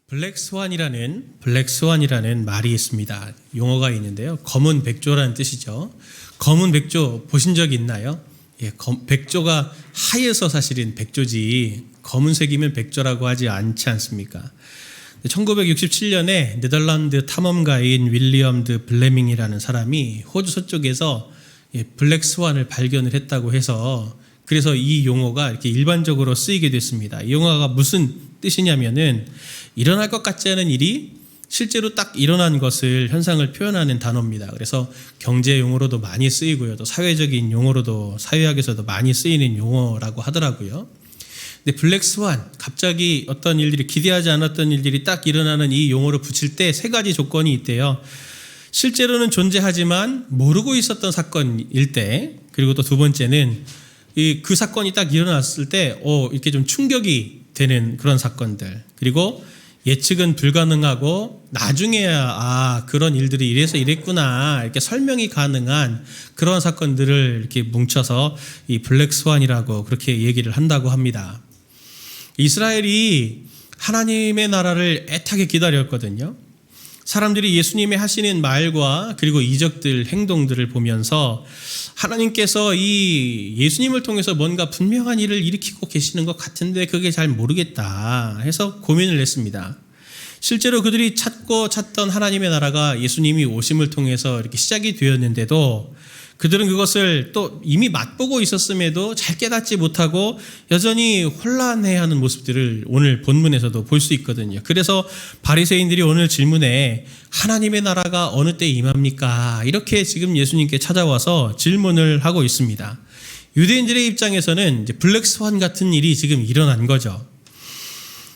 블랙스완이라는 말이 있습니다. 용어가 있는데요. 검은 백조라는 뜻이죠. 검은 백조 보신 적 있나요? 백조가 하얘서 사실은 백조지 검은색이면 백조라고 하지 않지 않습니까? 1967년에 네덜란드 탐험가인 윌리엄 드 블레밍이라는 사람이 호주 서쪽에서 블랙스완을 발견을 했다고 해서 그래서 이 용어가 이렇게 일반적으로 쓰이게 됐습니다. 이 용어가 무슨 뜻이냐면은 일어날 것 같지 않은 일이 실제로 딱 일어난 것을 현상을 표현하는 단어입니다. 그래서 경제 용어로도 많이 쓰이고요. 또 사회적인 용어로도 사회학에서도 많이 쓰이는 용어라고 하더라고요. 근데 블랙스완, 갑자기 어떤 일들이 기대하지 않았던 일들이 딱 일어나는 이 용어를 붙일 때 세 가지 조건이 있대요. 실제로는 존재하지만 모르고 있었던 사건일 때, 그리고 또 두 번째는 그 사건이 딱 일어났을 때 이렇게 좀 충격이 되는 그런 사건들, 그리고 예측은 불가능하고 나중에야 그런 일들이 이래서 이랬구나 이렇게 설명이 가능한 그런 사건들을 이렇게 뭉쳐서 이 블랙스완이라고 그렇게 얘기를 한다고 합니다. 이스라엘이 하나님의 나라를 애타게 기다렸거든요. 사람들이 예수님이 하시는 말과 그리고 이적들, 행동들을 보면서 하나님께서 이 예수님을 통해서 뭔가 분명한 일을 일으키고 계시는 것 같은데 그게 잘 모르겠다 해서 고민을 했습니다. 실제로 그들이 찾던 하나님의 나라가 예수님이 오심을 통해서 이렇게 시작이 되었는데도 그들은 그것을 또 이미 맛보고 있었음에도 잘 깨닫지 못하고 여전히 혼란해하는 모습들을 오늘 본문에서도 볼 수 있거든요. 그래서 바리새인들이 오늘 질문에 하나님의 나라가 어느 때 임합니까? 이렇게 지금 예수님께 찾아와서 질문을 하고 있습니다. 유대인들의 입장에서는 이제 블랙스완 같은 일이 지금 일어난 거죠.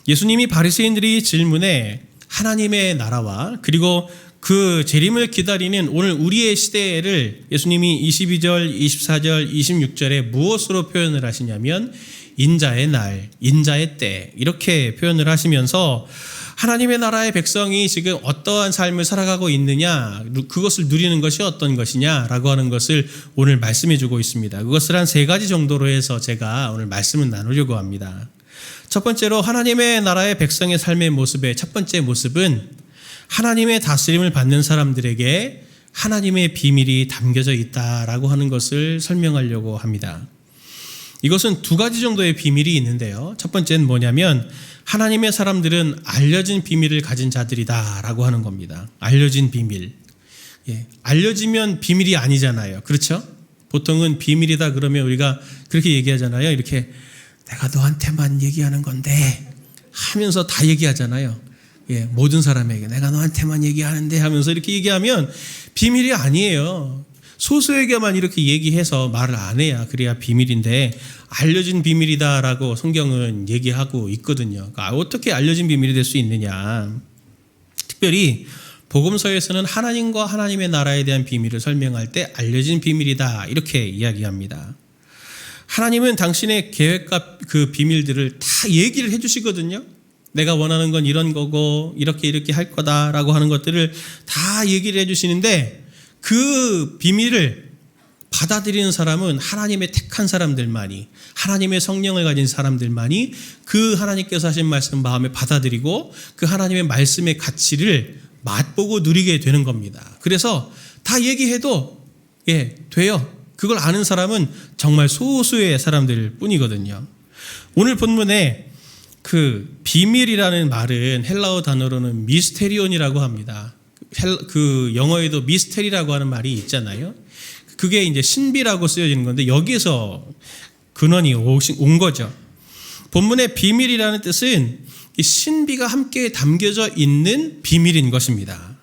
예수님이 바리새인들이 질문에 하나님의 나라와 그리고 그 재림을 기다리는 오늘 우리의 시대를 예수님이 22절, 24절, 26절에 무엇으로 표현을 하시냐면 인자의 날, 인자의 때 이렇게 표현을 하시면서 하나님의 나라의 백성이 지금 어떠한 삶을 살아가고 있느냐, 그것을 누리는 것이 어떤 것이냐라고 하는 것을 오늘 말씀해 주고 있습니다. 그것을 한 세 가지 정도로 해서 제가 오늘 말씀을 나누려고 합니다. 첫 번째로 하나님의 나라의 백성의 삶의 모습의 첫 번째 모습은 하나님의 다스림을 받는 사람들에게 하나님의 비밀이 담겨져 있다라고 하는 것을 설명하려고 합니다. 이것은 두 가지 정도의 비밀이 있는데요. 첫 번째는 뭐냐면 하나님의 사람들은 알려진 비밀을 가진 자들이다라고 하는 겁니다. 알려진 비밀. 알려지면 비밀이 아니잖아요. 그렇죠? 보통은 비밀이다 그러면 우리가 그렇게 얘기하잖아요. 이렇게 내가 너한테만 얘기하는 건데 하면서 다 얘기하잖아요. 모든 사람에게 내가 너한테만 얘기하는데 하면서 이렇게 얘기하면 비밀이 아니에요. 소수에게만 이렇게 얘기해서 말을 안 해야 그래야 비밀인데 알려진 비밀이다라고 성경은 얘기하고 있거든요. 그러니까 어떻게 알려진 비밀이 될 수 있느냐. 특별히 복음서에서는 하나님과 하나님의 나라에 대한 비밀을 설명할 때 알려진 비밀이다 이렇게 이야기합니다. 하나님은 당신의 계획과 그 비밀들을 다 얘기를 해주시거든요. 내가 원하는 건 이런 거고 이렇게 할 거다라고 하는 것들을 다 얘기를 해주시는데 그 비밀을 받아들이는 사람은 하나님의 택한 사람들만이, 하나님의 성령을 가진 사람들만이 그 하나님께서 하신 말씀 마음에 받아들이고 그 하나님의 말씀의 가치를 맛보고 누리게 되는 겁니다. 그래서 다 얘기해도 돼요. 그걸 아는 사람은 정말 소수의 사람들 뿐이거든요. 오늘 본문에 그 비밀이라는 말은 헬라어 단어로는 미스테리온이라고 합니다. 그 영어에도 미스테리라고 하는 말이 있잖아요. 그게 이제 신비라고 쓰여지는 건데 여기에서 근원이 온 거죠. 본문의 비밀이라는 뜻은 신비가 함께 담겨져 있는 비밀인 것입니다.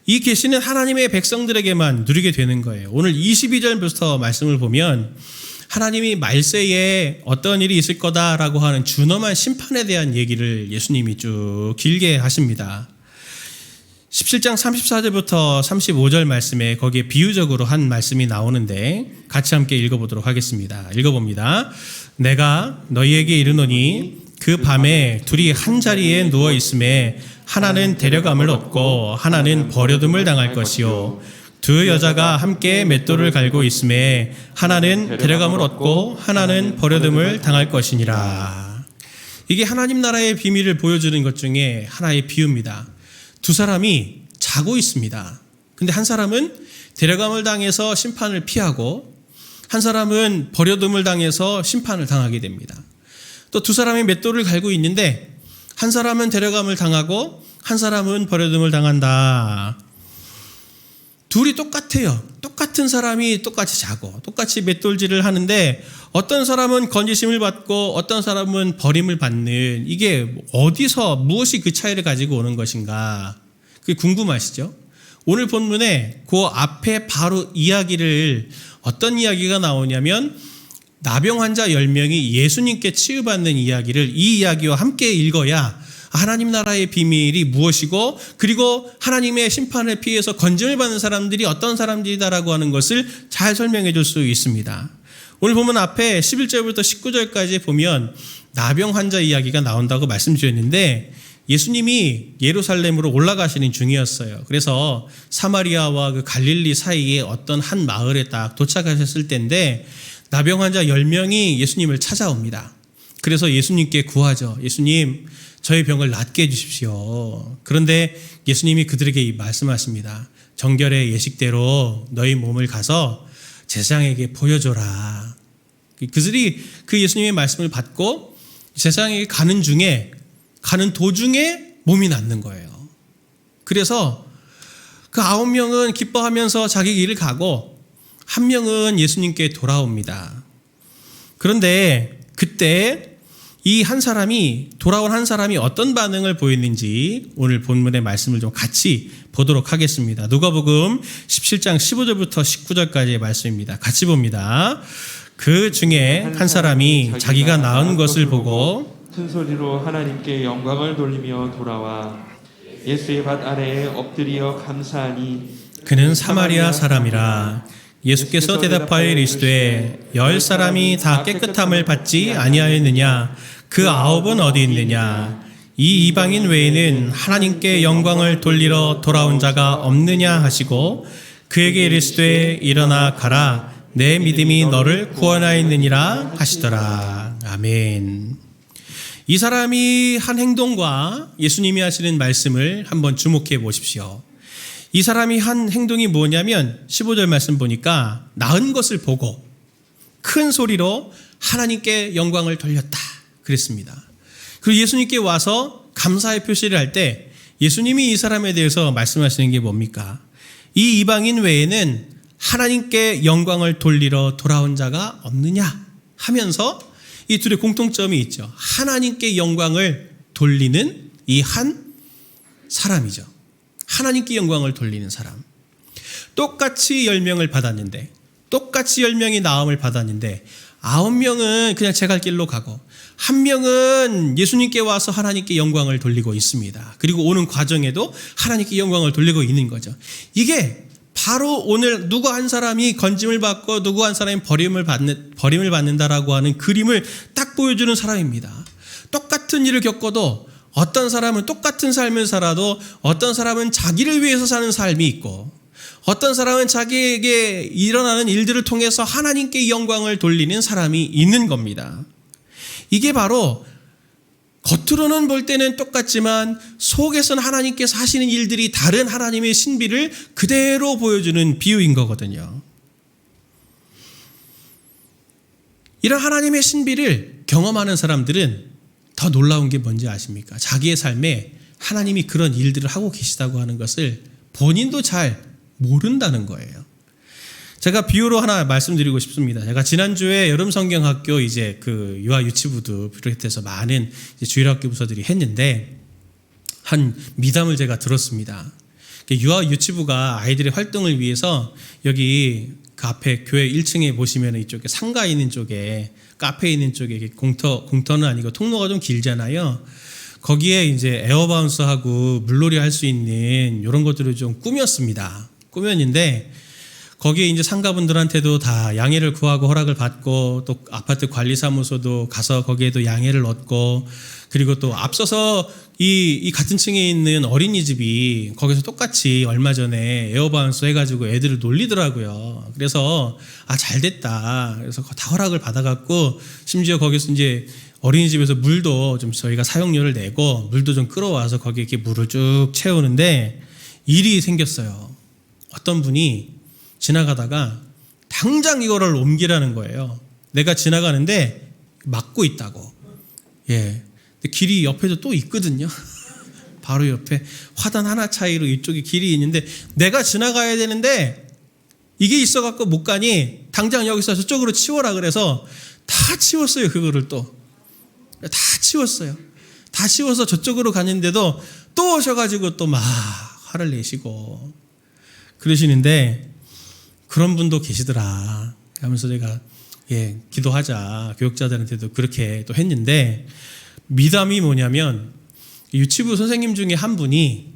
이 계시는 하나님의 백성들에게만 누리게 되는 거예요. 오늘 22절부터 말씀을 보면 하나님이 말세에 어떤 일이 있을 거다라고 하는 준엄한 심판에 대한 얘기를 예수님이 쭉 길게 하십니다. 17장 34절부터 35절 말씀에 거기에 비유적으로 한 말씀이 나오는데 같이 함께 읽어보도록 하겠습니다. 읽어봅니다. 내가 너희에게 이르노니 그 밤에 둘이 한 자리에 누워 있음에 하나는 데려감을 얻고 하나는 버려둠을 당할 것이요 두 여자가 함께 맷돌을 갈고 있음에 하나는 데려감을 얻고 하나는 버려둠을 당할 것이니라. 이게 하나님 나라의 비밀을 보여주는 것 중에 하나의 비유입니다. 두 사람이 자고 있습니다. 근데 한 사람은 데려감을 당해서 심판을 피하고 한 사람은 버려둠을 당해서 심판을 당하게 됩니다. 또 두 사람이 맷돌을 갈고 있는데 한 사람은 데려감을 당하고 한 사람은 버려둠을 당한다. 둘이 똑같아요. 똑같은 사람이 똑같이 자고 똑같이 맷돌질을 하는데 어떤 사람은 건지심을 받고 어떤 사람은 버림을 받는, 이게 어디서 무엇이 그 차이를 가지고 오는 것인가, 그게 궁금하시죠? 오늘 본문에 그 앞에 바로 이야기를, 어떤 이야기가 나오냐면 나병 환자 10명이 예수님께 치유받는 이야기를 이 이야기와 함께 읽어야 하나님 나라의 비밀이 무엇이고 그리고 하나님의 심판을 피해서 건짐을 받는 사람들이 어떤 사람들이다라고 하는 것을 잘 설명해 줄 수 있습니다. 오늘 보면 앞에 11절부터 19절까지 보면 나병 환자 이야기가 나온다고 말씀드렸는데 예수님이 예루살렘으로 올라가시는 중이었어요. 그래서 사마리아와 그 갈릴리 사이에 어떤 한 마을에 딱 도착하셨을 때인데 나병 환자 10명이 예수님을 찾아옵니다. 그래서 예수님께 구하죠. 예수님, 저의 병을 낫게 해주십시오. 그런데 예수님이 그들에게 말씀하십니다. 정결의 예식대로 너희 몸을 가서 제사장에게 보여줘라. 그들이 그 예수님의 말씀을 받고 제사장에게 가는 도중에 몸이 낫는 거예요. 그래서 그 9명은 기뻐하면서 자기 길을 가고 한 명은 예수님께 돌아옵니다. 그런데 그때 이 돌아온 한 사람이 어떤 반응을 보였는지 오늘 본문의 말씀을 좀 같이 보도록 하겠습니다. 누가복음 17장 15절부터 19절까지의 말씀입니다. 같이 봅니다. 그 중에 한 사람이 자기가 나은 것을 보고 큰 소리로 하나님께 영광을 돌리며 돌아와 예수의 발 아래에 엎드려 감사하니 그는 사마리아 사람이라. 예수께서 대답하여 이르시되 10사람이 다 깨끗함을 받지 아니하였느냐? 그 9은 어디 있느냐? 이 이방인 외에는 하나님께 영광을 돌리러 돌아온 자가 없느냐 하시고 그에게 이르시되 일어나 가라. 내 믿음이 너를 구원하였느니라 하시더라. 아멘. 이 사람이 한 행동과 예수님이 하시는 말씀을 한번 주목해 보십시오. 이 사람이 한 행동이 뭐냐면 15절 말씀 보니까 나은 것을 보고 큰 소리로 하나님께 영광을 돌렸다 그랬습니다. 그리고 예수님께 와서 감사의 표시를 할 때 예수님이 이 사람에 대해서 말씀하시는 게 뭡니까? 이 이방인 외에는 하나님께 영광을 돌리러 돌아온 자가 없느냐 하면서 이 둘의 공통점이 있죠. 하나님께 영광을 돌리는 이 한 사람이죠. 하나님께 영광을 돌리는 사람. 똑같이 10명을 받았는데, 똑같이 10명이 나음을 받았는데 9명은 그냥 제 갈 길로 가고 한 명은 예수님께 와서 하나님께 영광을 돌리고 있습니다. 그리고 오는 과정에도 하나님께 영광을 돌리고 있는 거죠. 이게 바로 오늘 누구 한 사람이 건짐을 받고 누구 한 사람이 버림을 받는다라고 하는 그림을 딱 보여주는 사람입니다. 똑같은 일을 겪어도 어떤 사람은 똑같은 삶을 살아도 어떤 사람은 자기를 위해서 사는 삶이 있고 어떤 사람은 자기에게 일어나는 일들을 통해서 하나님께 영광을 돌리는 사람이 있는 겁니다. 이게 바로 겉으로는 볼 때는 똑같지만 속에서는 하나님께서 하시는 일들이 다른 하나님의 신비를 그대로 보여주는 비유인 거거든요. 이런 하나님의 신비를 경험하는 사람들은 더 놀라운 게 뭔지 아십니까? 자기의 삶에 하나님이 그런 일들을 하고 계시다고 하는 것을 본인도 잘 모른다는 거예요. 제가 비유로 하나 말씀드리고 싶습니다. 제가 지난주에 여름성경학교 이제 그 유아 유치부도 비롯해서 많은 주일학교 부서들이 했는데 한 미담을 제가 들었습니다. 유아 유치부가 아이들의 활동을 위해서 여기 그 앞에 교회 1층에 보시면 이쪽에 상가 있는 쪽에 카페 있는 쪽에 공터는 아니고 통로가 좀 길잖아요. 거기에 이제 에어바운스하고 물놀이 할 수 있는 이런 것들을 좀 꾸몄는데 거기에 이제 상가분들한테도 다 양해를 구하고 허락을 받고 또 아파트 관리사무소도 가서 거기에도 양해를 얻고 그리고 또 앞서서 이 같은 층에 있는 어린이집이 거기서 똑같이 얼마 전에 에어바운스 해가지고 애들을 놀리더라고요. 그래서 잘 됐다. 그래서 다 허락을 받아갖고 심지어 거기서 이제 어린이집에서 물도 좀 저희가 사용료를 내고 물도 좀 끌어와서 거기에 이렇게 물을 쭉 채우는데 일이 생겼어요. 어떤 분이 지나가다가 당장 이거를 옮기라는 거예요. 내가 지나가는데 막고 있다고. 예. 근데 길이 옆에도 또 있거든요. 바로 옆에 화단 하나 차이로 이쪽에 길이 있는데 내가 지나가야 되는데 이게 있어갖고 못 가니 당장 여기서 저쪽으로 치워라 그래서 다 치웠어요. 그거를 또 다 치웠어요. 다 치워서 저쪽으로 갔는데도 또 오셔가지고 또 막 화를 내시고 그러시는데 그런 분도 계시더라 하면서 제가 기도하자 교육자들한테도 그렇게 또 했는데 미담이 뭐냐면 유치부 선생님 중에 한 분이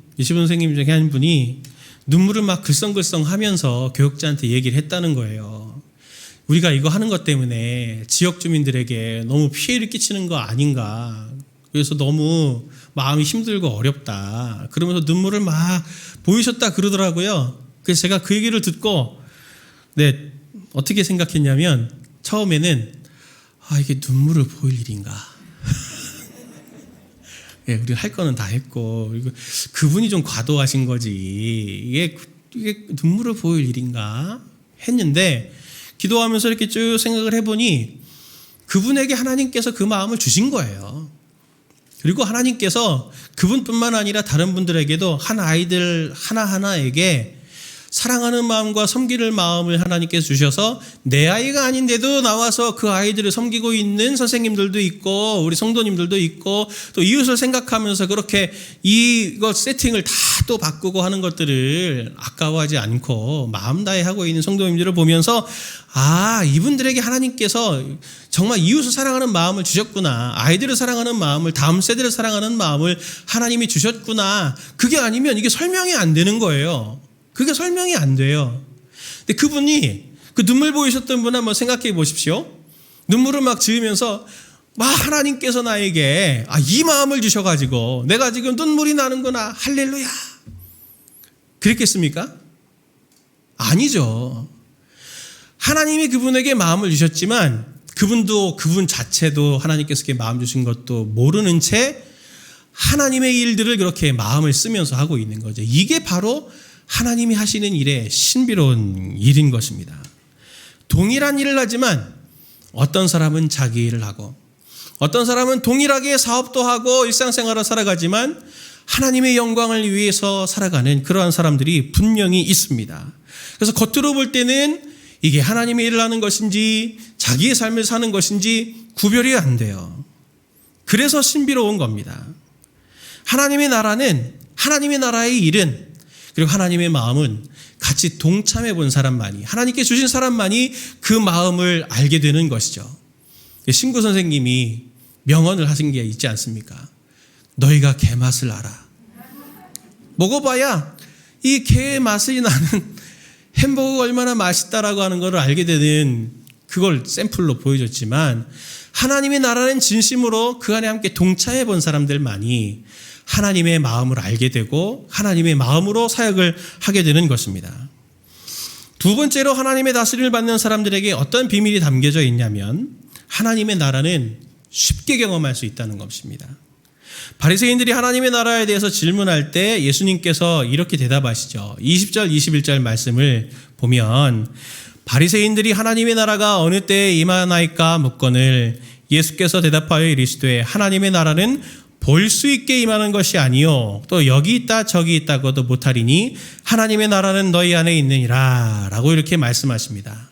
눈물을 막 글썽글썽 하면서 교육자한테 얘기를 했다는 거예요. 우리가 이거 하는 것 때문에 지역 주민들에게 너무 피해를 끼치는 거 아닌가. 그래서 너무 마음이 힘들고 어렵다. 그러면서 눈물을 막 보이셨다 그러더라고요. 그래서 제가 그 얘기를 듣고 어떻게 생각했냐면 처음에는 이게 눈물을 보일 일인가. 우리 할 거는 다 했고 그리고 그분이 좀 과도하신 거지. 이게 눈물을 보일 일인가 했는데 기도하면서 이렇게 쭉 생각을 해보니 그분에게 하나님께서 그 마음을 주신 거예요. 그리고 하나님께서 그분뿐만 아니라 다른 분들에게도 한 아이들 하나하나에게 사랑하는 마음과 섬기는 마음을 하나님께서 주셔서 내 아이가 아닌데도 나와서 그 아이들을 섬기고 있는 선생님들도 있고 우리 성도님들도 있고 또 이웃을 생각하면서 그렇게 이거 세팅을 다 또 바꾸고 하는 것들을 아까워하지 않고 마음 다해 하고 있는 성도님들을 보면서 이분들에게 하나님께서 정말 이웃을 사랑하는 마음을 주셨구나. 아이들을 사랑하는 마음을 다음 세대를 사랑하는 마음을 하나님이 주셨구나. 그게 아니면 이게 설명이 안 되는 거예요. 그게 설명이 안 돼요. 근데 그분이 그 눈물 보이셨던 분 한번 생각해 보십시오. 눈물을 막 지으면서 하나님께서 나에게 이 마음을 주셔가지고 내가 지금 눈물이 나는구나. 할렐루야. 그랬겠습니까? 아니죠. 하나님이 그분에게 마음을 주셨지만 그분 자체도 하나님께서 마음 주신 것도 모르는 채 하나님의 일들을 그렇게 마음을 쓰면서 하고 있는 거죠. 이게 바로 하나님이 하시는 일의 신비로운 일인 것입니다. 동일한 일을 하지만 어떤 사람은 자기 일을 하고 어떤 사람은 동일하게 사업도 하고 일상생활을 살아가지만 하나님의 영광을 위해서 살아가는 그러한 사람들이 분명히 있습니다. 그래서 겉으로 볼 때는 이게 하나님의 일을 하는 것인지 자기의 삶을 사는 것인지 구별이 안 돼요. 그래서 신비로운 겁니다. 하나님의 나라의 일은 그리고 하나님의 마음은 같이 동참해 본 사람만이 하나님께 주신 사람만이 그 마음을 알게 되는 것이죠. 신구 선생님이 명언을 하신 게 있지 않습니까? 너희가 개 맛을 알아. 먹어봐야 이 개의 맛이 나는 햄버거가 얼마나 맛있다라고 하는 것을 알게 되는 그걸 샘플로 보여줬지만 하나님의 나라는 진심으로 그 안에 함께 동참해 본 사람들만이 하나님의 마음을 알게 되고 하나님의 마음으로 사역을 하게 되는 것입니다. 두 번째로 하나님의 다스림을 받는 사람들에게 어떤 비밀이 담겨져 있냐면 하나님의 나라는 쉽게 경험할 수 있다는 것입니다. 바리새인들이 하나님의 나라에 대해서 질문할 때 예수님께서 이렇게 대답하시죠. 20절 21절 말씀을 보면 바리새인들이 하나님의 나라가 어느 때에 임하나이까 묻거늘 예수께서 대답하여 이르시되 하나님의 나라는 볼 수 있게 임하는 것이 아니요 또 여기 있다 저기 있다고도 못하리니 하나님의 나라는 너희 안에 있느니라 라고 이렇게 말씀하십니다.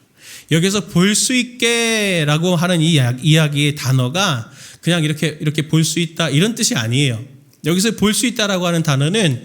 여기서 볼 수 있게 라고 하는 이 이야기의 단어가 그냥 이렇게 볼 수 있다 이런 뜻이 아니에요. 여기서 볼 수 있다라고 하는 단어는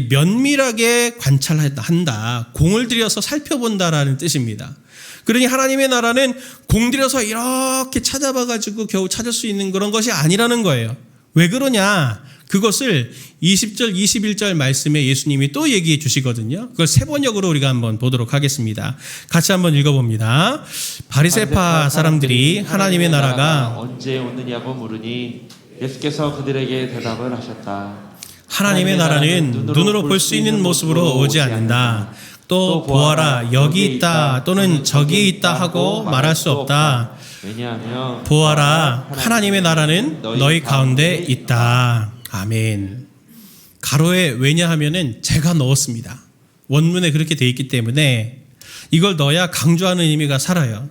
면밀하게 관찰한다, 공을 들여서 살펴본다라는 뜻입니다. 그러니 하나님의 나라는 공 들여서 이렇게 찾아봐가지고 겨우 찾을 수 있는 그런 것이 아니라는 거예요. 왜 그러냐? 그것을 20절, 21절 말씀에 예수님이 또 얘기해 주시거든요. 그걸 세 번역으로 우리가 한번 보도록 하겠습니다. 같이 한번 읽어봅니다. 바리새파 사람들이 하나님의 나라가 언제 오느냐고 물으니 예수께서 그들에게 대답을 하셨다. 하나님의 나라는 눈으로 볼 수 있는 모습으로 오지 않는다. 또 보아라 여기 있다 또는 저기 있다 하고 말할 수 없다. 왜냐하면 보아라, 하나님의 나라는 너희 가운데 있다. 아멘. 가로에 왜냐하면은 제가 넣었습니다. 원문에 그렇게 돼 있기 때문에 이걸 넣어야 강조하는 의미가 살아요.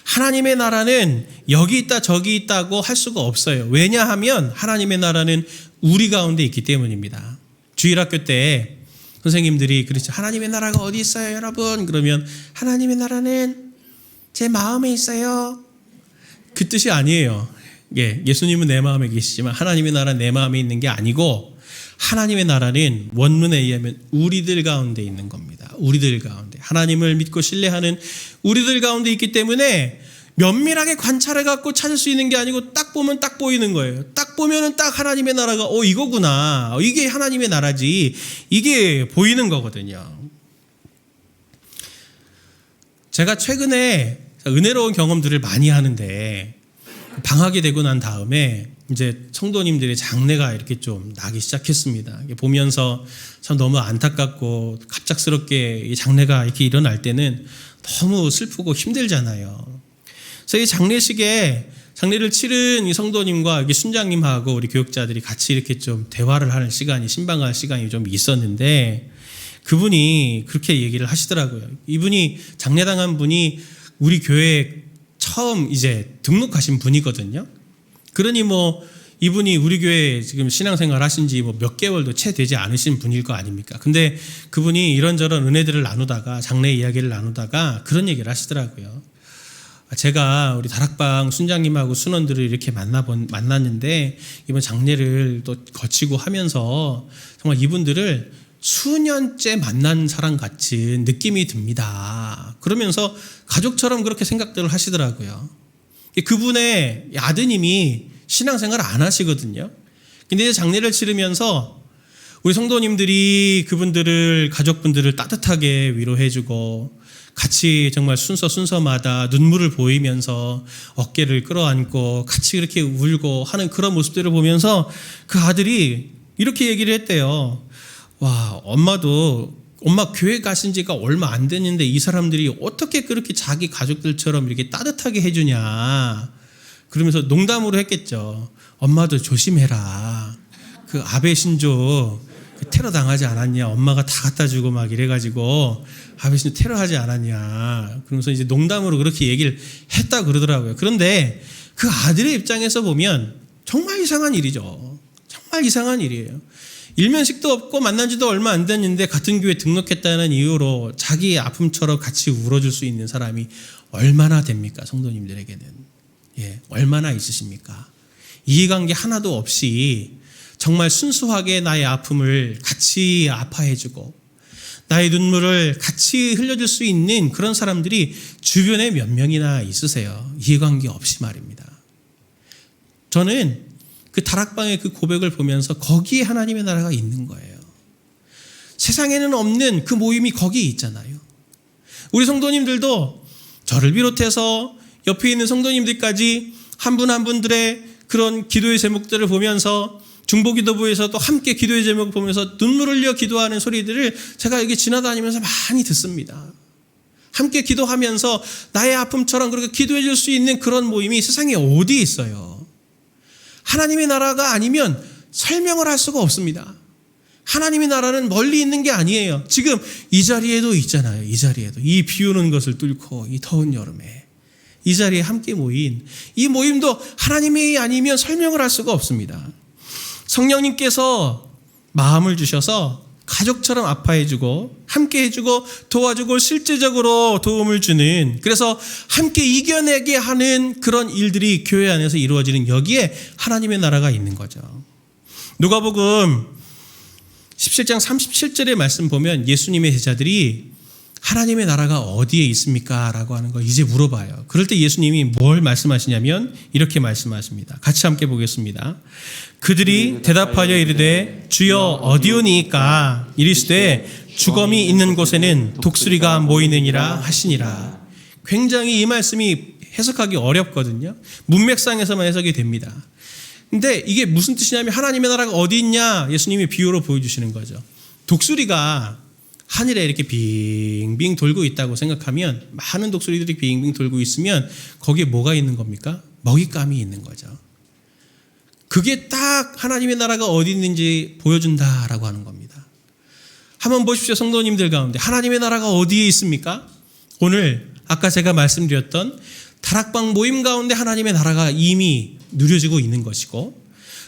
하나님의 나라는 여기 있다 저기 있다고 할 수가 없어요. 왜냐하면 하나님의 나라는 우리 가운데 있기 때문입니다. 주일학교 때 선생님들이 그렇죠. 하나님의 나라가 어디 있어요, 여러분? 그러면 하나님의 나라는 제 마음에 있어요. 그 뜻이 아니에요. 예수님은 내 마음에 계시지만 하나님의 나라는 내 마음에 있는 게 아니고 하나님의 나라는 원문에 의하면 우리들 가운데 있는 겁니다. 우리들 가운데. 하나님을 믿고 신뢰하는 우리들 가운데 있기 때문에 면밀하게 관찰해갖고 찾을 수 있는 게 아니고 딱 보면 딱 보이는 거예요. 딱 보면은 딱 하나님의 나라가 이거구나. 이게 하나님의 나라지. 이게 보이는 거거든요. 제가 최근에 은혜로운 경험들을 많이 하는데 방학이 되고 난 다음에 이제 성도님들의 장례가 이렇게 좀 나기 시작했습니다. 보면서 참 너무 안타깝고 갑작스럽게 이 장례가 이렇게 일어날 때는 너무 슬프고 힘들잖아요. 그래서 이 장례식에 장례를 치른 이 성도님과 여기 순장님하고 우리 교육자들이 같이 이렇게 좀 대화를 하는 시간이, 신방할 시간이 좀 있었는데 그분이 그렇게 얘기를 하시더라고요. 이분이 장례당한 분이 우리 교회에 처음 이제 등록하신 분이거든요. 그러니 이분이 우리 교회에 지금 신앙생활 하신 지 몇 개월도 채 되지 않으신 분일 거 아닙니까? 근데 그분이 이런저런 은혜들을 나누다가, 장례 이야기를 나누다가 그런 얘기를 하시더라고요. 제가 우리 다락방 순장님하고 순원들을 이렇게 만났는데 이번 장례를 또 거치고 하면서 정말 이분들을 수년째 만난 사람 같은 느낌이 듭니다. 그러면서 가족처럼 그렇게 생각들을 하시더라고요. 그분의 아드님이 신앙생활을 안 하시거든요. 근데 이제 장례를 치르면서 우리 성도님들이 그분들을, 가족분들을 따뜻하게 위로해주고 같이 정말 순서마다 눈물을 보이면서 어깨를 끌어안고 같이 그렇게 울고 하는 그런 모습들을 보면서 그 아들이 이렇게 얘기를 했대요. 와, 엄마 교회 가신 지가 얼마 안 됐는데 이 사람들이 어떻게 그렇게 자기 가족들처럼 이렇게 따뜻하게 해주냐. 그러면서 농담으로 했겠죠. 엄마도 조심해라. 그 아베 신조 테러 당하지 않았냐. 엄마가 다 갖다 주고 막 이래가지고 아베 신조 테러하지 않았냐. 그러면서 이제 농담으로 그렇게 얘기를 했다 그러더라고요. 그런데 그 아들의 입장에서 보면 정말 이상한 일이죠. 정말 이상한 일이에요. 일면식도 없고 만난 지도 얼마 안 됐는데 같은 교회 등록했다는 이유로 자기의 아픔처럼 같이 울어줄 수 있는 사람이 얼마나 됩니까? 성도님들에게는. 얼마나 있으십니까? 이해관계 하나도 없이 정말 순수하게 나의 아픔을 같이 아파해주고 나의 눈물을 같이 흘려줄 수 있는 그런 사람들이 주변에 몇 명이나 있으세요? 이해관계 없이 말입니다. 저는 그 다락방의 그 고백을 보면서 거기에 하나님의 나라가 있는 거예요. 세상에는 없는 그 모임이 거기 있잖아요. 우리 성도님들도 저를 비롯해서 옆에 있는 성도님들까지 한 분 한 분들의 그런 기도의 제목들을 보면서 중보기도부에서도 함께 기도의 제목을 보면서 눈물 흘려 기도하는 소리들을 제가 여기 지나다니면서 많이 듣습니다. 함께 기도하면서 나의 아픔처럼 그렇게 기도해 줄 수 있는 그런 모임이 세상에 어디 있어요? 하나님의 나라가 아니면 설명을 할 수가 없습니다. 하나님의 나라는 멀리 있는 게 아니에요. 지금 이 자리에도 있잖아요. 이 자리에도. 이 비 오는 것을 뚫고 이 더운 여름에 이 자리에 함께 모인 이 모임도 하나님이 아니면 설명을 할 수가 없습니다. 성령님께서 마음을 주셔서 가족처럼 아파해주고 함께 해주고 도와주고 실제적으로 도움을 주는, 그래서 함께 이겨내게 하는 그런 일들이 교회 안에서 이루어지는, 여기에 하나님의 나라가 있는 거죠. 누가복음 17장 37절의 말씀 보면 예수님의 제자들이 하나님의 나라가 어디에 있습니까? 라고 하는 거 이제 물어봐요. 그럴 때 예수님이 뭘 말씀하시냐면 이렇게 말씀하십니다. 같이 함께 보겠습니다. 그들이 대답하여 이르되 주여 어디오니이까? 이르시되 주검이 있는 곳에는 독수리가 모이느니라 하시니라. 굉장히 이 말씀이 해석하기 어렵거든요. 문맥상에서만 해석이 됩니다. 근데 이게 무슨 뜻이냐면 하나님의 나라가 어디 있냐? 예수님이 비유로 보여주시는 거죠. 독수리가 하늘에 이렇게 빙빙 돌고 있다고 생각하면, 많은 독수리들이 빙빙 돌고 있으면 거기에 뭐가 있는 겁니까? 먹잇감이 있는 거죠. 그게 딱 하나님의 나라가 어디 있는지 보여준다라고 하는 겁니다. 한번 보십시오. 성도님들 가운데 하나님의 나라가 어디에 있습니까? 오늘 아까 제가 말씀드렸던 다락방 모임 가운데 하나님의 나라가 이미 누려지고 있는 것이고,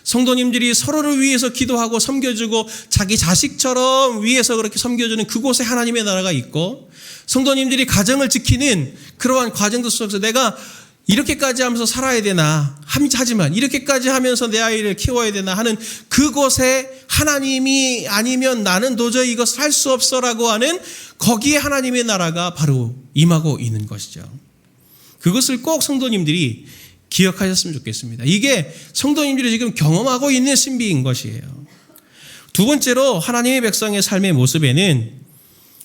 성도님들이 서로를 위해서 기도하고 섬겨주고 자기 자식처럼 위해서 그렇게 섬겨주는 그곳에 하나님의 나라가 있고, 성도님들이 가정을 지키는 그러한 과정들 속에서 내가 이렇게까지 하면서 살아야 되나, 하지만 이렇게까지 하면서 내 아이를 키워야 되나 하는 그곳에 하나님이 아니면 나는 도저히 이것을 할 수 없어라고 하는 거기에 하나님의 나라가 바로 임하고 있는 것이죠. 그것을 꼭 성도님들이 기억하셨으면 좋겠습니다. 이게 성도님들이 지금 경험하고 있는 신비인 것이에요. 두 번째로 하나님의 백성의 삶의 모습에는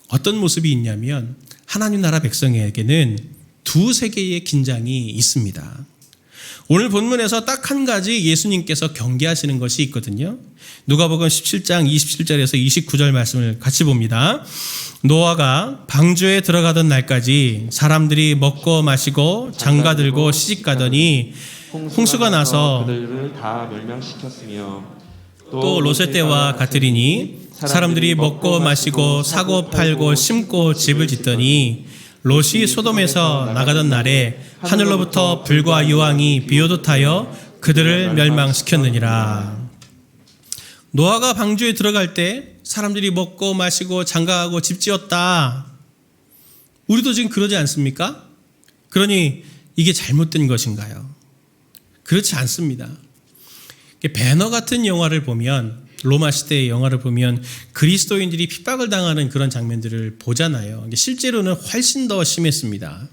어떤 모습이 있냐면, 하나님 나라 백성에게는 두세 개의 긴장이 있습니다. 오늘 본문에서 딱 한 가지 예수님께서 경계하시는 것이 있거든요. 누가복음 17장 27절에서 29절 말씀을 같이 봅니다. 노아가 방주에 들어가던 날까지 사람들이 먹고 마시고 장가들고 시집가더니 홍수가 나서 그들을 다 멸망시켰으며, 또 롯의 때와 같으리니 사람들이 먹고 마시고 사고 팔고 심고 집을 짓더니 롯이 소돔에서 나가던 날에 하늘로부터 불과 유황이 비오듯 하여 그들을 멸망시켰느니라. 노아가 방주에 들어갈 때 사람들이 먹고 마시고 장가하고 집 지었다. 우리도 지금 그러지 않습니까? 그러니 이게 잘못된 것인가요? 그렇지 않습니다. 배너 같은 영화를 보면, 로마 시대의 영화를 보면 그리스도인들이 핍박을 당하는 그런 장면들을 보잖아요. 실제로는 훨씬 더 심했습니다.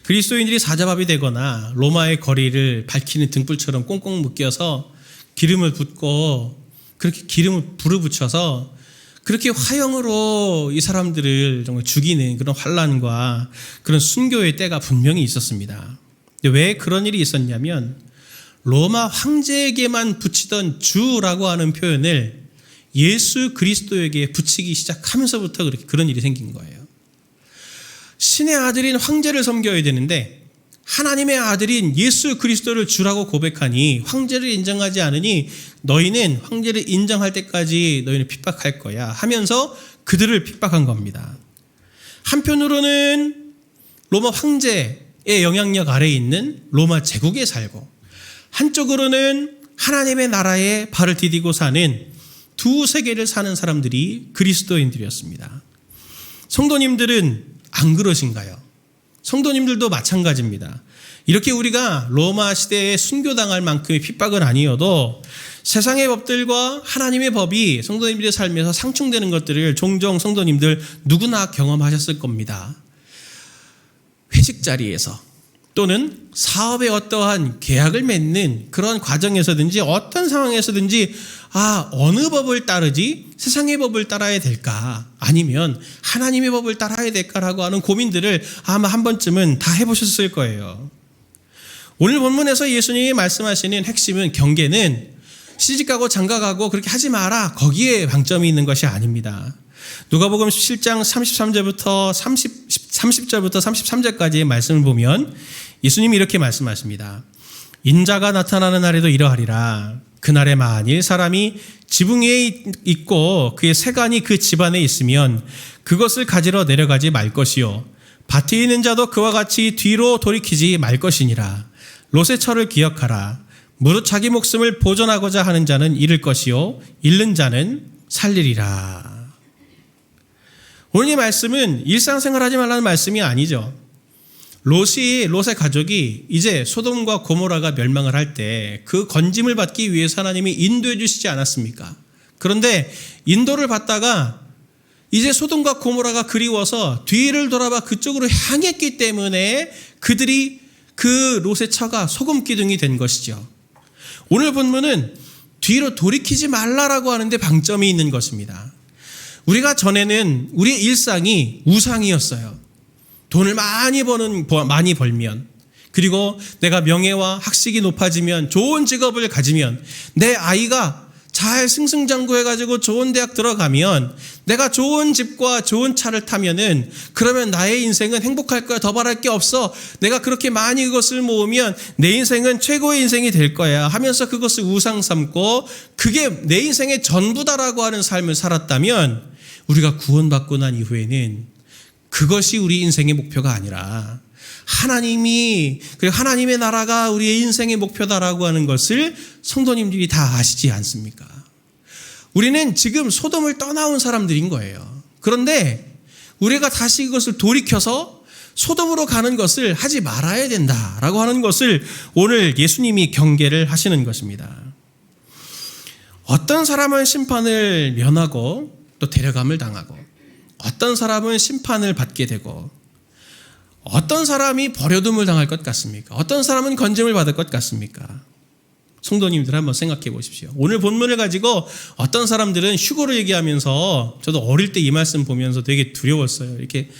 그리스도인들이 사자밥이 되거나 로마의 거리를 밝히는 등불처럼 꽁꽁 묶여서 기름을 붓고, 그렇게 기름을 불을 붙여서 그렇게 화형으로 이 사람들을 정말 죽이는 그런 환난과 그런 순교의 때가 분명히 있었습니다. 왜 그런 일이 있었냐면, 로마 황제에게만 붙이던 주라고 하는 표현을 예수 그리스도에게 붙이기 시작하면서부터 그런 일이 생긴 거예요. 신의 아들인 황제를 섬겨야 되는데 하나님의 아들인 예수 그리스도를 주라고 고백하니 황제를 인정하지 않으니 너희는 황제를 인정할 때까지 너희는 핍박할 거야 하면서 그들을 핍박한 겁니다. 한편으로는 로마 황제의 영향력 아래에 있는 로마 제국에 살고, 한쪽으로는 하나님의 나라에 발을 디디고 사는 두 세계를 사는 사람들이 그리스도인들이었습니다. 성도님들은 안 그러신가요? 성도님들도 마찬가지입니다. 이렇게 우리가 로마 시대에 순교당할 만큼의 핍박은 아니어도 세상의 법들과 하나님의 법이 성도님들의 삶에서 상충되는 것들을 종종 성도님들 누구나 경험하셨을 겁니다. 회식 자리에서 또는 사업의 어떠한 계약을 맺는 그런 과정에서든지 어떤 상황에서든지 어느 법을 따르지? 세상의 법을 따라야 될까? 아니면 하나님의 법을 따라야 될까라고 하는 고민들을 아마 한 번쯤은 다 해보셨을 거예요. 오늘 본문에서 예수님이 말씀하시는 핵심은, 경계는 시집가고 장가가고 그렇게 하지 마라, 거기에 방점이 있는 것이 아닙니다. 누가복음 17장 33절부터 30절부터 33절까지의 말씀을 보면 예수님이 이렇게 말씀하십니다. 인자가 나타나는 날에도 이러하리라. 그날에 만일 사람이 지붕 위에 있고 그의 세간이 그 집안에 있으면 그것을 가지러 내려가지 말 것이요, 밭에 있는 자도 그와 같이 뒤로 돌이키지 말 것이니라. 롯의 처를 기억하라. 무릇 자기 목숨을 보존하고자 하는 자는 잃을 것이요, 잃는 자는 살리리라. 오늘 이 말씀은 일상생활하지 말라는 말씀이 아니죠. 롯의 가족이 이제 소돔과 고모라가 멸망을 할 때 그 건짐을 받기 위해서 하나님이 인도해 주시지 않았습니까? 그런데 인도를 받다가 이제 소돔과 고모라가 그리워서 뒤를 돌아봐 그쪽으로 향했기 때문에 그들이 그 롯의 처가 소금 기둥이 된 것이죠. 오늘 본문은 뒤로 돌이키지 말라라고 하는데 방점이 있는 것입니다. 우리가 전에는 우리의 일상이 우상이었어요. 돈을 많이 벌면, 그리고 내가 명예와 학식이 높아지면, 좋은 직업을 가지면 내 아이가 잘 승승장구해가지고 좋은 대학 들어가면 내가 좋은 집과 좋은 차를 타면은 그러면 나의 인생은 행복할 거야. 더 바랄 게 없어. 내가 그렇게 많이 그것을 모으면 내 인생은 최고의 인생이 될 거야 하면서 그것을 우상 삼고 그게 내 인생의 전부다라고 하는 삶을 살았다면 우리가 구원받고 난 이후에는 그것이 우리 인생의 목표가 아니라 그리고 하나님의 나라가 우리의 인생의 목표다라고 하는 것을 성도님들이 다 아시지 않습니까? 우리는 지금 소돔을 떠나온 사람들인 거예요. 그런데 우리가 다시 그것을 돌이켜서 소돔으로 가는 것을 하지 말아야 된다라고 하는 것을 오늘 예수님이 경계를 하시는 것입니다. 어떤 사람은 심판을 면하고 또 데려감을 당하고 어떤 사람은 심판을 받게 되고 어떤 사람이 버려둠을 당할 것 같습니까? 어떤 사람은 건짐을 받을 것 같습니까? 성도님들 한번 생각해 보십시오. 오늘 본문을 가지고 어떤 사람들은 휴거를 얘기하면서 저도 어릴 때 이 말씀 보면서 되게 두려웠어요. 이렇게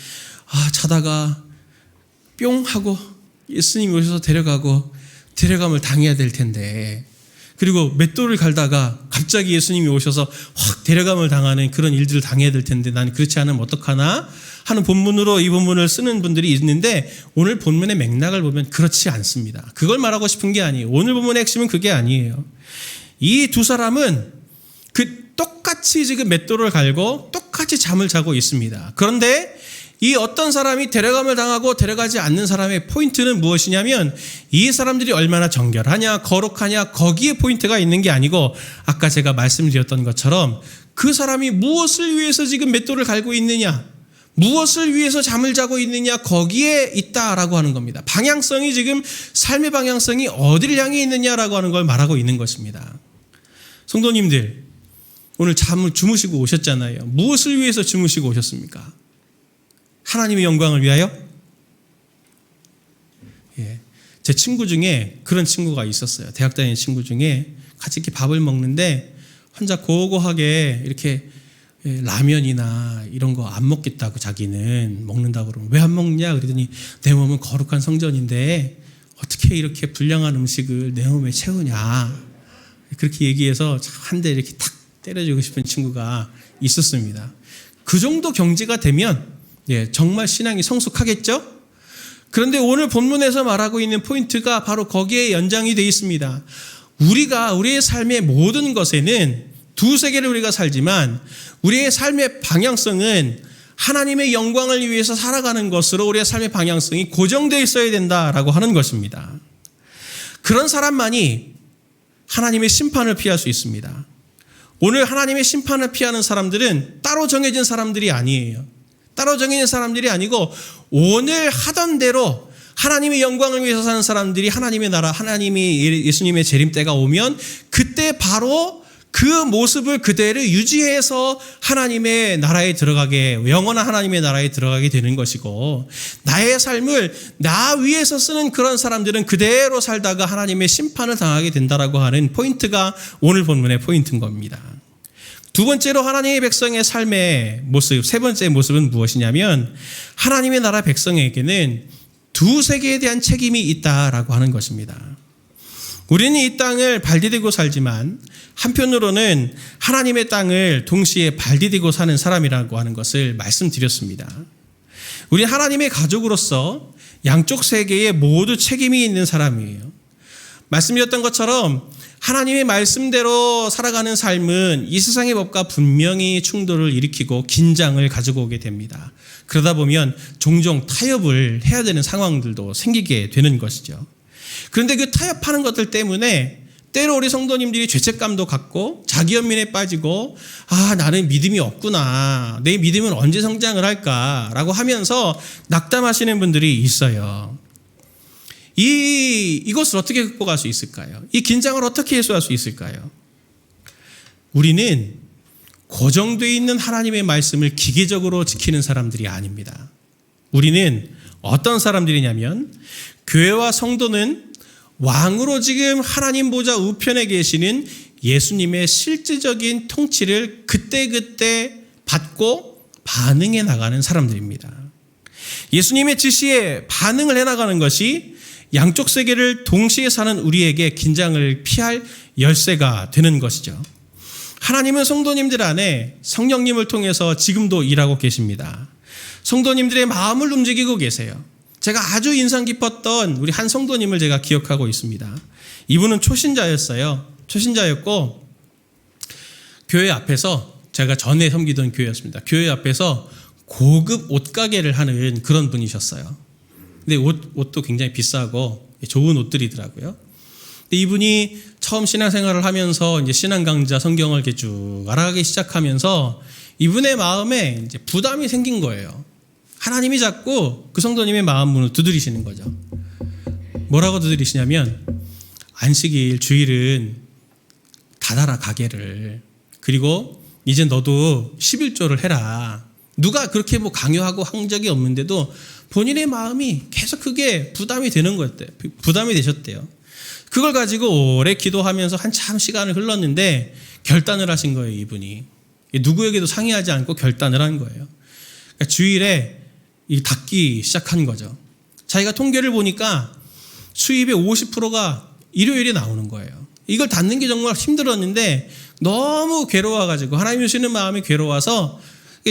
자다가 뿅 하고 예수님이 오셔서 데려감을 당해야 될 텐데 그리고 맷돌을 갈다가 갑자기 예수님이 오셔서 확 데려감을 당하는 그런 일들을 당해야 될 텐데 난 그렇지 않으면 어떡하나 하는 본문으로 이 본문을 쓰는 분들이 있는데 오늘 본문의 맥락을 보면 그렇지 않습니다. 그걸 말하고 싶은 게 아니에요. 오늘 본문의 핵심은 그게 아니에요. 이 두 사람은 똑같이 지금 맷돌을 갈고 똑같이 잠을 자고 있습니다. 그런데 이 어떤 사람이 데려감을 당하고 데려가지 않는 사람의 포인트는 무엇이냐면 이 사람들이 얼마나 정결하냐 거룩하냐 거기에 포인트가 있는 게 아니고 아까 제가 말씀드렸던 것처럼 그 사람이 무엇을 위해서 지금 맷돌을 갈고 있느냐 무엇을 위해서 잠을 자고 있느냐 거기에 있다라고 하는 겁니다. 방향성이 지금 삶의 방향성이 어디를 향해 있느냐라고 하는 걸 말하고 있는 것입니다. 성도님들 오늘 잠을 주무시고 오셨잖아요. 무엇을 위해서 주무시고 오셨습니까? 하나님의 영광을 위하여? 예. 제 친구 중에 그런 친구가 있었어요. 대학 다니는 친구 중에 같이 이렇게 밥을 먹는데 혼자 고고하게 이렇게 라면이나 이런 거 안 먹겠다고 자기는 먹는다고 그러면 왜 안 먹냐 그러더니 내 몸은 거룩한 성전인데 어떻게 이렇게 불량한 음식을 내 몸에 채우냐 그렇게 얘기해서 한 대 이렇게 탁 때려주고 싶은 친구가 있었습니다. 그 정도 경지가 되면 정말 신앙이 성숙하겠죠? 그런데 오늘 본문에서 말하고 있는 포인트가 바로 거기에 연장이 되어 있습니다. 우리의 삶의 모든 것에는 두 세계를 우리가 살지만 우리의 삶의 방향성은 하나님의 영광을 위해서 살아가는 것으로 우리의 삶의 방향성이 고정되어 있어야 된다라고 하는 것입니다. 그런 사람만이 하나님의 심판을 피할 수 있습니다. 오늘 하나님의 심판을 피하는 사람들은 따로 정해진 사람들이 아니에요. 따로 정해진 사람들이 아니고 오늘 하던 대로 하나님의 영광을 위해서 사는 사람들이 하나님의 나라, 하나님이 예수님의 재림 때가 오면 그때 바로 그 모습을 그대로 유지해서 하나님의 나라에 들어가게, 영원한 하나님의 나라에 들어가게 되는 것이고 나의 삶을 나 위해서 쓰는 그런 사람들은 그대로 살다가 하나님의 심판을 당하게 된다라고 하는 포인트가 오늘 본문의 포인트인 겁니다. 두 번째로 하나님의 백성의 삶의 모습, 세 번째 모습은 무엇이냐면 하나님의 나라 백성에게는 두 세계에 대한 책임이 있다라고 하는 것입니다. 우리는 이 땅을 발디디고 살지만 한편으로는 하나님의 땅을 동시에 발디디고 사는 사람이라고 하는 것을 말씀드렸습니다. 우리는 하나님의 가족으로서 양쪽 세계에 모두 책임이 있는 사람이에요. 말씀드렸던 것처럼 하나님의 말씀대로 살아가는 삶은 이 세상의 법과 분명히 충돌을 일으키고 긴장을 가지고 오게 됩니다. 그러다 보면 종종 타협을 해야 되는 상황들도 생기게 되는 것이죠. 그런데 그 타협하는 것들 때문에 때로 우리 성도님들이 죄책감도 갖고 자기 연민에 빠지고 나는 믿음이 없구나. 내 믿음은 언제 성장을 할까라고 하면서 낙담하시는 분들이 있어요. 이것을 어떻게 극복할 수 있을까요? 이 긴장을 어떻게 해소할 수 있을까요? 우리는 고정되어 있는 하나님의 말씀을 기계적으로 지키는 사람들이 아닙니다. 우리는 어떤 사람들이냐면 교회와 성도는 왕으로 지금 하나님 보좌 우편에 계시는 예수님의 실질적인 통치를 그때그때 받고 반응해 나가는 사람들입니다. 예수님의 지시에 반응을 해 나가는 것이 양쪽 세계를 동시에 사는 우리에게 긴장을 피할 열쇠가 되는 것이죠. 하나님은 성도님들 안에 성령님을 통해서 지금도 일하고 계십니다. 성도님들의 마음을 움직이고 계세요. 제가 아주 인상 깊었던 우리 한 성도님을 제가 기억하고 있습니다. 이분은 초신자였고 교회 앞에서, 제가 전에 섬기던 교회였습니다. 교회 앞에서 고급 옷가게를 하는 그런 분이셨어요. 근데 옷도 굉장히 비싸고 좋은 옷들이더라고요. 근데 이분이 처음 신앙생활을 하면서 이제 신앙 강좌 성경을 이렇게 쭉 알아가기 시작하면서 이분의 마음에 이제 부담이 생긴 거예요. 하나님이 자꾸 그 성도님의 마음 문을 두드리시는 거죠. 뭐라고 두드리시냐면, 안식일 주일은 닫아라 가게를. 그리고 이제 너도 11조를 해라. 누가 그렇게 뭐 강요하고 한 적이 없는데도 본인의 마음이 계속 그게 부담이 되는 거였대요. 부담이 되셨대요. 그걸 가지고 오래 기도하면서 한참 시간을 흘렀는데 결단을 하신 거예요, 이분이. 누구에게도 상의하지 않고 결단을 한 거예요. 그러니까 주일에 닫기 시작한 거죠. 자기가 통계를 보니까 수입의 50%가 일요일에 나오는 거예요. 이걸 닫는 게 정말 힘들었는데 너무 괴로워가지고, 하나님 주시는 마음이 괴로워서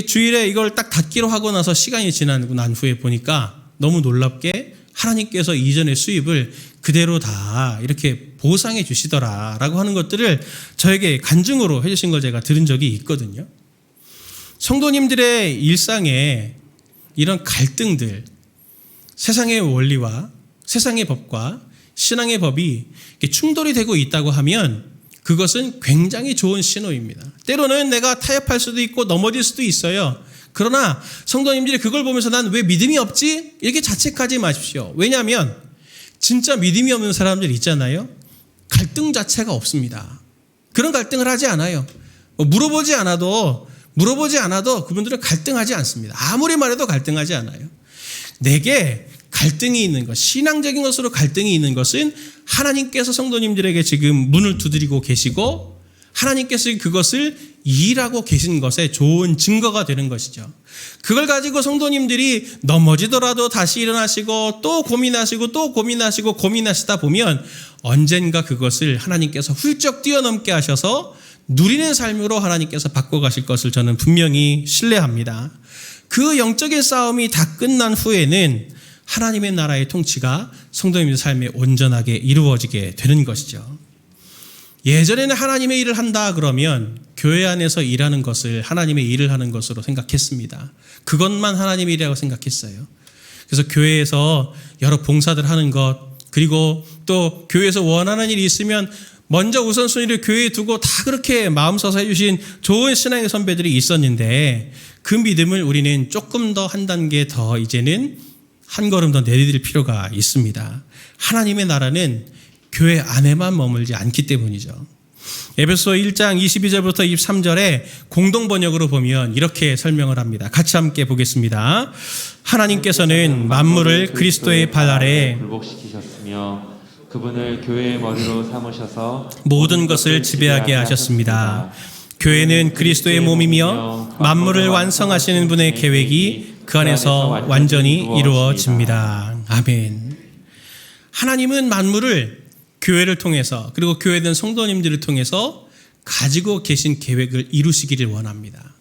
주일에 이걸 딱 닫기로 하고 나서 시간이 지나고 난 후에 보니까 너무 놀랍게 하나님께서 이전의 수입을 그대로 다 이렇게 보상해 주시더라라고 하는 것들을 저에게 간증으로 해주신 걸 제가 들은 적이 있거든요. 성도님들의 일상에 이런 갈등들, 세상의 원리와 세상의 법과 신앙의 법이 충돌이 되고 있다고 하면 그것은 굉장히 좋은 신호입니다. 때로는 내가 타협할 수도 있고 넘어질 수도 있어요. 그러나 성도님들이 그걸 보면서 난 왜 믿음이 없지? 이렇게 자책하지 마십시오. 왜냐하면 진짜 믿음이 없는 사람들 있잖아요. 갈등 자체가 없습니다. 그런 갈등을 하지 않아요. 물어보지 않아도 그분들은 갈등하지 않습니다. 아무리 말해도 갈등하지 않아요. 내게 갈등이 있는 것, 신앙적인 것으로 갈등이 있는 것은 하나님께서 성도님들에게 지금 문을 두드리고 계시고 하나님께서 그것을 일하고 계신 것에 좋은 증거가 되는 것이죠. 그걸 가지고 성도님들이 넘어지더라도 다시 일어나시고 또 고민하시다 보면 언젠가 그것을 하나님께서 훌쩍 뛰어넘게 하셔서 누리는 삶으로 하나님께서 바꿔가실 것을 저는 분명히 신뢰합니다. 그 영적인 싸움이 다 끝난 후에는 하나님의 나라의 통치가 성도님의 삶에 온전하게 이루어지게 되는 것이죠. 예전에는 하나님의 일을 한다 그러면 교회 안에서 일하는 것을 하나님의 일을 하는 것으로 생각했습니다. 그것만 하나님의 일이라고 생각했어요. 그래서 교회에서 여러 봉사들 하는 것, 그리고 또 교회에서 원하는 일이 있으면 먼저 우선순위를 교회에 두고 다 그렇게 마음 써서 해주신 좋은 신앙의 선배들이 있었는데 그 믿음을 우리는 조금 더 한 단계 더 이제는 한 걸음 더 내디딜 필요가 있습니다. 하나님의 나라는 교회 안에만 머물지 않기 때문이죠. 에베소 1장 22절부터 23절에 공동 번역으로 보면 이렇게 설명을 합니다. 같이 함께 보겠습니다. 하나님께서는 만물을 그리스도의 발 아래 굴복시키셨으며 그분을 교회의 머리로 삼으셔서 모든 것을 지배하게 하셨습니다. 교회는 그리스도의 몸이며 만물을 완성하시는 분의 계획이 그 안에서 완전히 이루어집니다. 아멘. 하나님은 만물을 교회를 통해서, 그리고 교회된 성도님들을 통해서 가지고 계신 계획을 이루시기를 원합니다.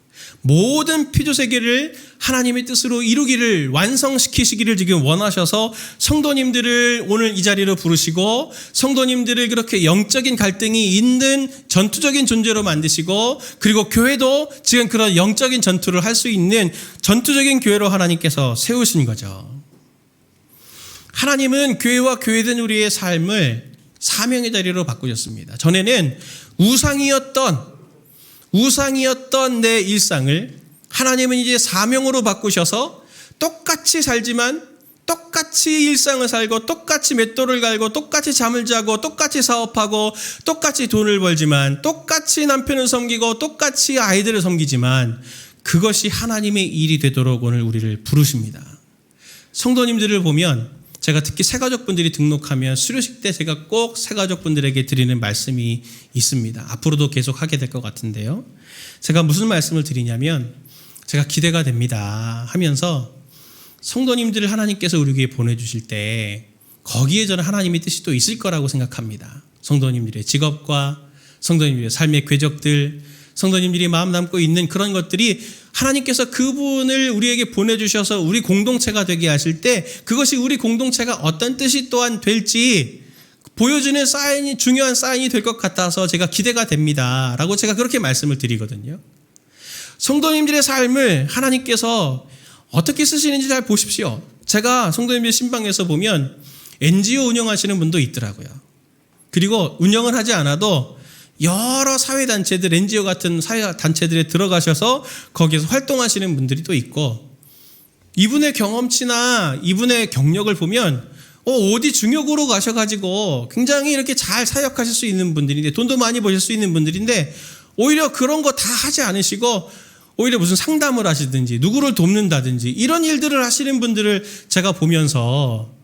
모든 피조세계를 하나님의 뜻으로 이루기를, 완성시키시기를 지금 원하셔서 성도님들을 오늘 이 자리로 부르시고 성도님들을 그렇게 영적인 갈등이 있는 전투적인 존재로 만드시고, 그리고 교회도 지금 그런 영적인 전투를 할 수 있는 전투적인 교회로 하나님께서 세우신 거죠. 하나님은 교회와 교회된 우리의 삶을 사명의 자리로 바꾸셨습니다. 전에는 우상이었던 내 일상을 하나님은 이제 사명으로 바꾸셔서 똑같이 살지만 똑같이 일상을 살고 똑같이 맷돌을 갈고 똑같이 잠을 자고 똑같이 사업하고 똑같이 돈을 벌지만 똑같이 남편을 섬기고 똑같이 아이들을 섬기지만 그것이 하나님의 일이 되도록 오늘 우리를 부르십니다. 성도님들을 보면 제가 특히 새가족분들이 등록하면 수료식 때 제가 꼭 새가족분들에게 드리는 말씀이 있습니다. 앞으로도 계속 하게 될 것 같은데요. 제가 무슨 말씀을 드리냐면 제가 기대가 됩니다 하면서 성도님들을 하나님께서 우리에게 보내주실 때 거기에 저는 하나님의 뜻이 또 있을 거라고 생각합니다. 성도님들의 직업과 성도님들의 삶의 궤적들, 성도님들이 마음 담고 있는 그런 것들이 하나님께서 그분을 우리에게 보내주셔서 우리 공동체가 되게 하실 때 그것이 우리 공동체가 어떤 뜻이 또한 될지 보여주는 사인이 중요한 사인이 될 것 같아서 제가 기대가 됩니다. 라고 제가 그렇게 말씀을 드리거든요. 성도님들의 삶을 하나님께서 어떻게 쓰시는지 잘 보십시오. 제가 성도님들 신방에서 보면 NGO 운영하시는 분도 있더라고요. 그리고 운영을 하지 않아도 여러 사회단체들, NGO 같은 사회단체들에 들어가셔서 거기에서 활동하시는 분들이 또 있고 이분의 경험치나 이분의 경력을 보면 어디 중역으로 가셔가지고 굉장히 이렇게 잘 사역하실 수 있는 분들인데 돈도 많이 버실 수 있는 분들인데 오히려 그런 거 다 하지 않으시고 오히려 무슨 상담을 하시든지 누구를 돕는다든지 이런 일들을 하시는 분들을 제가 보면서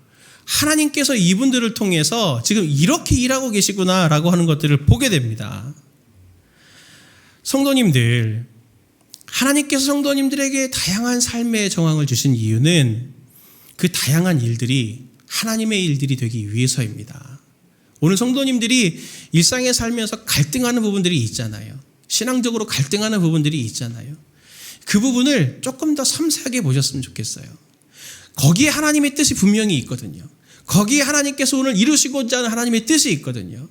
하나님께서 이분들을 통해서 지금 이렇게 일하고 계시구나라고 하는 것들을 보게 됩니다. 성도님들, 하나님께서 성도님들에게 다양한 삶의 정황을 주신 이유는 그 다양한 일들이 하나님의 일들이 되기 위해서입니다. 오늘 성도님들이 일상에 살면서 갈등하는 부분들이 있잖아요. 신앙적으로 갈등하는 부분들이 있잖아요. 그 부분을 조금 더 섬세하게 보셨으면 좋겠어요. 거기에 하나님의 뜻이 분명히 있거든요. 거기에 하나님께서 오늘 이루시고자 하는 하나님의 뜻이 있거든요.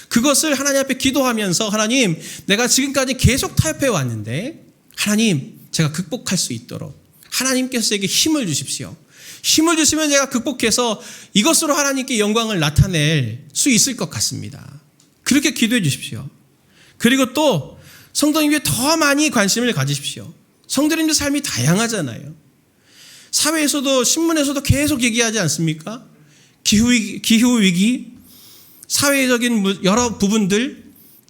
그것을 하나님 앞에 기도하면서 하나님, 내가 지금까지 계속 타협해 왔는데 하나님, 제가 극복할 수 있도록 하나님께서 제게 힘을 주십시오. 힘을 주시면 제가 극복해서 이것으로 하나님께 영광을 나타낼 수 있을 것 같습니다. 그렇게 기도해 주십시오. 그리고 또 성도님께 더 많이 관심을 가지십시오. 성도님들 삶이 다양하잖아요. 사회에서도 신문에서도 계속 얘기하지 않습니까? 기후위기, 사회적인 여러 부분들,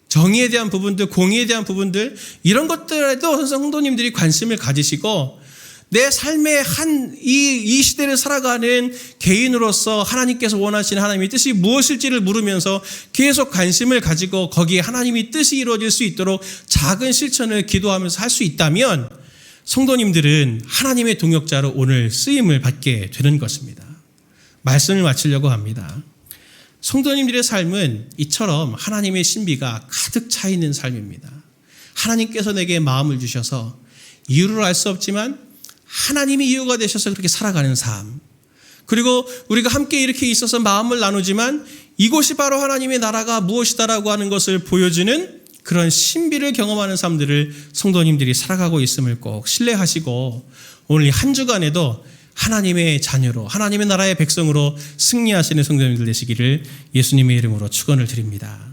정의에 대한 부분들, 공의에 대한 부분들 이런 것들에도 성도님들이 관심을 가지시고 내 삶의 이 시대를 살아가는 개인으로서 하나님께서 원하시는 하나님의 뜻이 무엇일지를 물으면서 계속 관심을 가지고 거기에 하나님의 뜻이 이루어질 수 있도록 작은 실천을 기도하면서 할 수 있다면 성도님들은 하나님의 동역자로 오늘 쓰임을 받게 되는 것입니다. 말씀을 마치려고 합니다. 성도님들의 삶은 이처럼 하나님의 신비가 가득 차 있는 삶입니다. 하나님께서 내게 마음을 주셔서 이유를 알 수 없지만 하나님이 이유가 되셔서 그렇게 살아가는 삶. 그리고 우리가 함께 이렇게 있어서 마음을 나누지만 이곳이 바로 하나님의 나라가 무엇이다라고 하는 것을 보여주는 그런 신비를 경험하는 삶들을 성도님들이 살아가고 있음을 꼭 신뢰하시고 오늘 한 주간에도 하나님의 자녀로 하나님의 나라의 백성으로 승리하시는 성도님들 되시기를 예수님의 이름으로 축원을 드립니다.